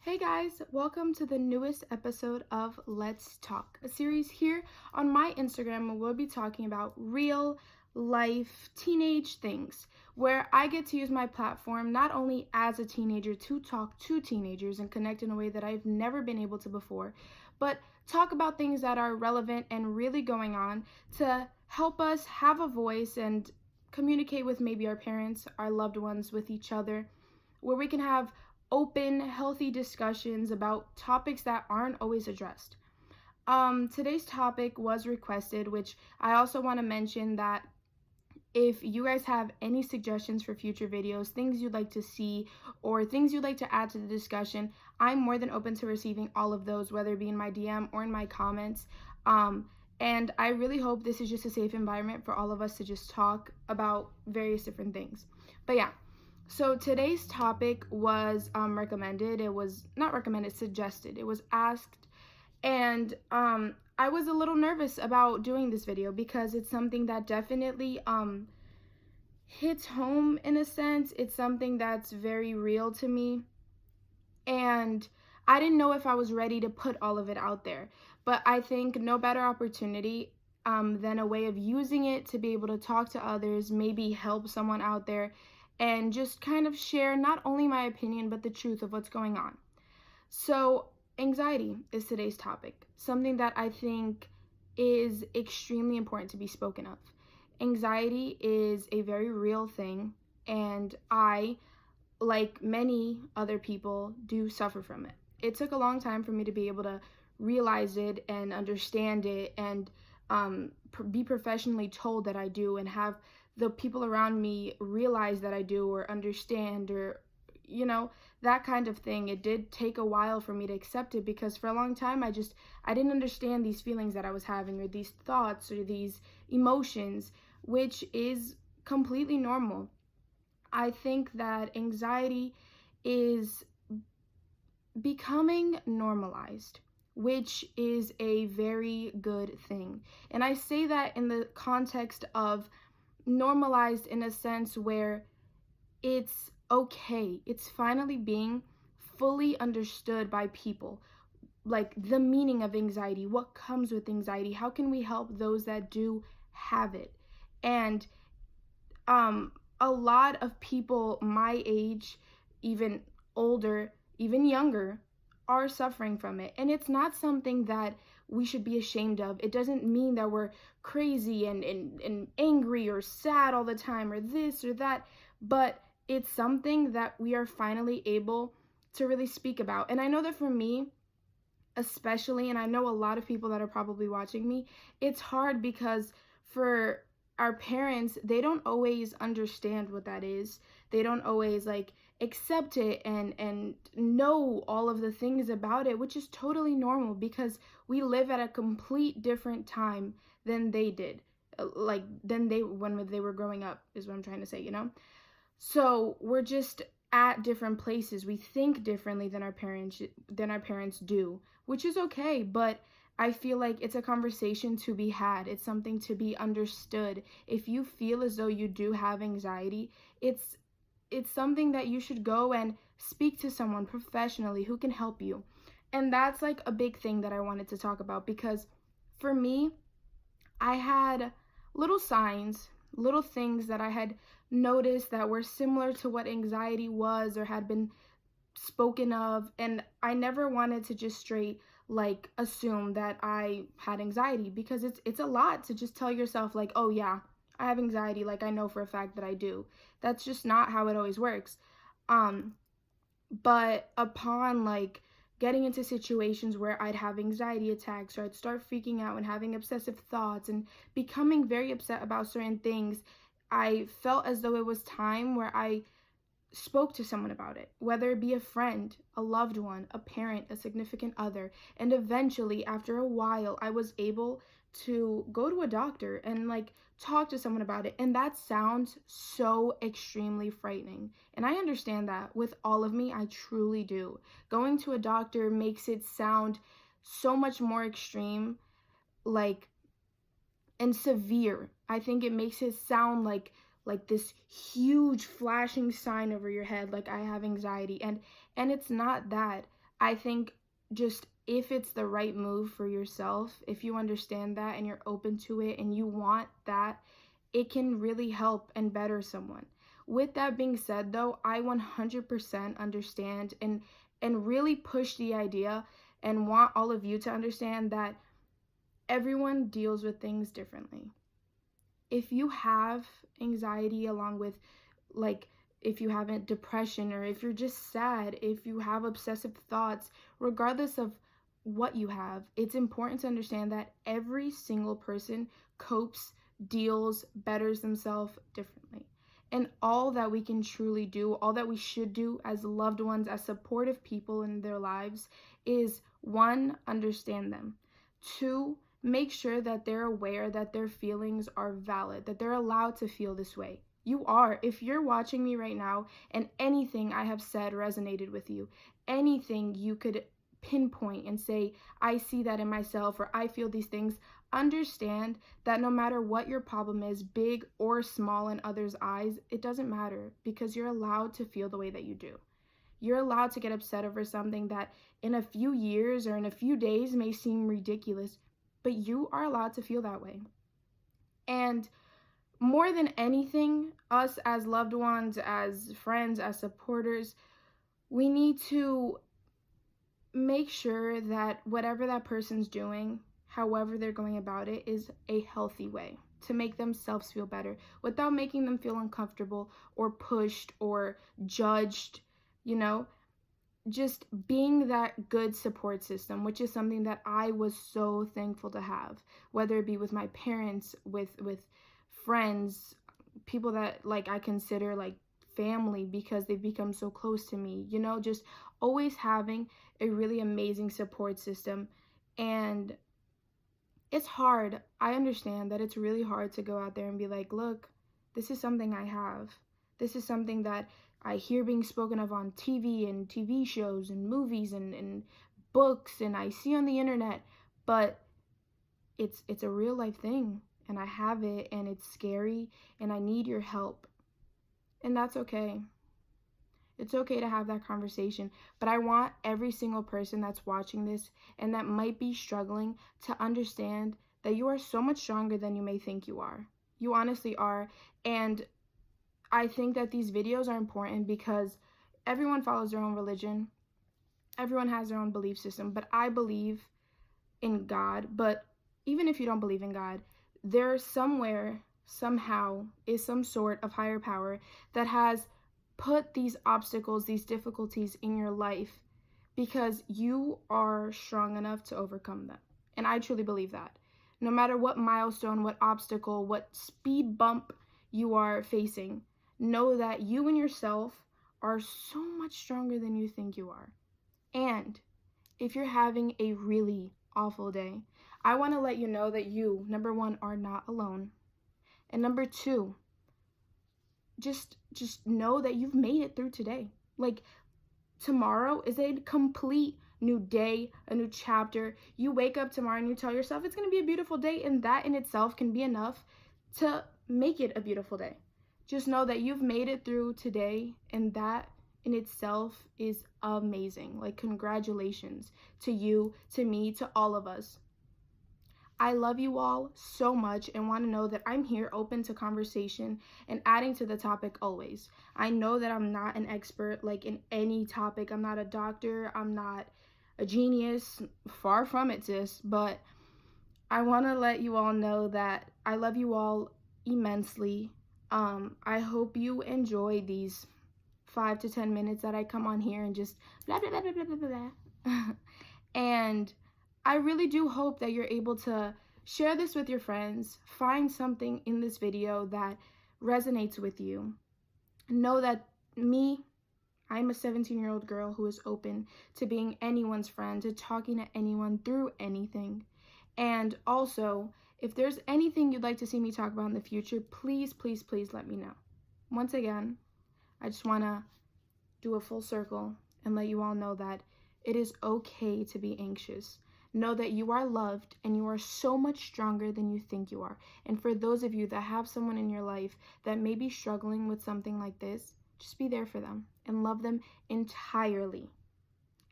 Hey guys, welcome to the newest episode of Let's Talk, a series here on my Instagram where we'll be talking about real life teenage things, where I get to use my platform not only as a teenager to talk to teenagers and connect in a way that I've never been able to before, but talk about things that are relevant and really going on to help us have a voice and communicate with maybe our parents, our loved ones, with each other, where we can have open, healthy discussions about topics that aren't always addressed. Today's topic was requested, which I also want to mention that if you guys have any suggestions for future videos, things you'd like to see, or things you'd like to add to the discussion, I'm more than open to receiving all of those, whether it be in my DM or in my comments. And I really hope this is just a safe environment for all of us to just talk about various different things. But yeah. So today's topic was recommended. It was not recommended, suggested. It was asked, and I was a little nervous about doing this video because it's something that definitely hits home in a sense. It's something that's very real to me, and I didn't know if I was ready to put all of it out there. But I think no better opportunity than a way of using it to be able to talk to others, maybe help someone out there, and just kind of share not only my opinion, but the truth of what's going on. So, anxiety is today's topic, something that I think is extremely important to be spoken of. Anxiety is a very real thing, and I, like many other people, do suffer from it. It took a long time for me to be able to realize it and understand it and be professionally told that I do, and have the people around me realize that I do or understand, or that kind of thing. It did take a while for me to accept it because for a long time I didn't understand these feelings that I was having, or these thoughts, or these emotions, which is completely normal. I think that anxiety is becoming normalized, which is a very good thing. And I say that in the context of normalized in a sense where it's okay. It's finally being fully understood by people. Like the meaning of anxiety, what comes with anxiety, how can we help those that do have it? And a lot of people my age, even older, even younger, are suffering from it. And it's not something that we should be ashamed of. It doesn't mean that we're crazy and angry or sad all the time, or this or that, but it's something that we are finally able to really speak about. And I know that for me, especially, and I know a lot of people that are probably watching me, it's hard because for our parents, they don't always understand what that is. They don't always accept it and know all of the things about it, which is totally normal because we live at a complete different time than they did. When they were growing up is what I'm trying to say, So we're just at different places. We think differently than our parents do, which is okay, but I feel like it's a conversation to be had. It's something to be understood. If you feel as though you do have anxiety, it's something that you should go and speak to someone professionally who can help you. And that's a big thing that I wanted to talk about because for me, I had little signs, little things that I had noticed that were similar to what anxiety was or had been spoken of, and I never wanted to just straight assume that I had anxiety because it's a lot to just tell yourself oh yeah, I have anxiety, I know for a fact that I do. That's just not how it always works. But upon getting into situations where I'd have anxiety attacks, or I'd start freaking out and having obsessive thoughts and becoming very upset about certain things, I felt as though it was time where I spoke to someone about it, whether it be a friend, a loved one, a parent, a significant other. And eventually, after a while, I was able to go to a doctor and talk to someone about it. And that sounds so extremely frightening. And I understand that with all of me, I truly do. Going to a doctor makes it sound so much more extreme, and severe. I think it makes it sound like this huge flashing sign over your head, I have anxiety, and it's not that. I think just if it's the right move for yourself, if you understand that and you're open to it and you want that, it can really help and better someone. With that being said, though, I 100% understand and really push the idea and want all of you to understand that everyone deals with things differently. If you have anxiety along with, like, if you have depression, or if you're just sad, if you have obsessive thoughts, regardless of what you have, it's important to understand that every single person copes, deals, betters themselves differently. And all that we can truly do, all that we should do as loved ones, as supportive people in their lives, is one, understand them. Two, make sure that they're aware that their feelings are valid, that they're allowed to feel this way. You are. If you're watching me right now and anything I have said resonated with you, anything you could pinpoint and say, I see that in myself, or I feel these things, understand that no matter what your problem is, big or small in others' eyes, it doesn't matter, because you're allowed to feel the way that you do. You're allowed to get upset over something that in a few years or in a few days may seem ridiculous, but you are allowed to feel that way. And more than anything, us as loved ones, as friends, as supporters, we need to make sure that whatever that person's doing, however they're going about it, is a healthy way to make themselves feel better without making them feel uncomfortable or pushed or judged, you know? Just being that good support system, which is something that I was so thankful to have, whether it be with my parents, with friends, people that like I consider like family because they've become so close to me, you know, just always having a really amazing support system. And it's hard. I understand that it's really hard to go out there and be like, look, this is something I have. This is something that I hear being spoken of on TV and TV shows and movies and books, and I see on the internet, but it's a real life thing, and I have it, and it's scary, and I need your help. And that's okay. It's okay to have that conversation, but I want every single person that's watching this and that might be struggling to understand that you are so much stronger than you may think you are. You honestly are. And I think that these videos are important because everyone follows their own religion. Everyone has their own belief system, but I believe in God. But even if you don't believe in God, there somewhere, somehow, is some sort of higher power that has put these obstacles, these difficulties in your life because you are strong enough to overcome them. And I truly believe that. No matter what milestone, what obstacle, what speed bump you are facing, know that you and yourself are so much stronger than you think you are. And if you're having a really awful day, I want to let you know that you, number one, are not alone. And number two, just know that you've made it through today. Like, tomorrow is a complete new day, a new chapter. You wake up tomorrow and you tell yourself it's going to be a beautiful day, and that in itself can be enough to make it a beautiful day. Just know that you've made it through today, and that in itself is amazing. Like, congratulations to you, to me, to all of us. I love you all so much and want to know that I'm here open to conversation and adding to the topic always. I know that I'm not an expert like in any topic. I'm not a doctor. I'm not a genius. Far from it, sis. But I want to let you all know that I love you all immensely. I hope you enjoy these 5 to 10 minutes that I come on here and just blah, blah, blah, blah, blah, blah, blah. And I really do hope that you're able to share this with your friends, find something in this video that resonates with you. Know that I'm a 17-year-old girl who is open to being anyone's friend, to talking to anyone through anything. And also, if there's anything you'd like to see me talk about in the future, please, please, please let me know. Once again, I just want to do a full circle and let you all know that it is okay to be anxious. Know that you are loved and you are so much stronger than you think you are. And for those of you that have someone in your life that may be struggling with something like this, just be there for them and love them entirely.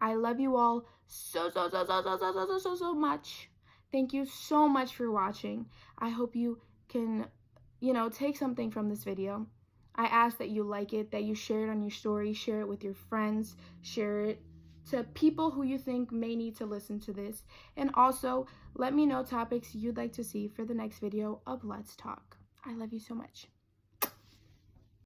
I love you all so much. Thank you so much for watching. I hope you can, take something from this video. I ask that you like it, that you share it on your story, share it with your friends, share it to people who you think may need to listen to this. And also, let me know topics you'd like to see for the next video of Let's Talk. I love you so much.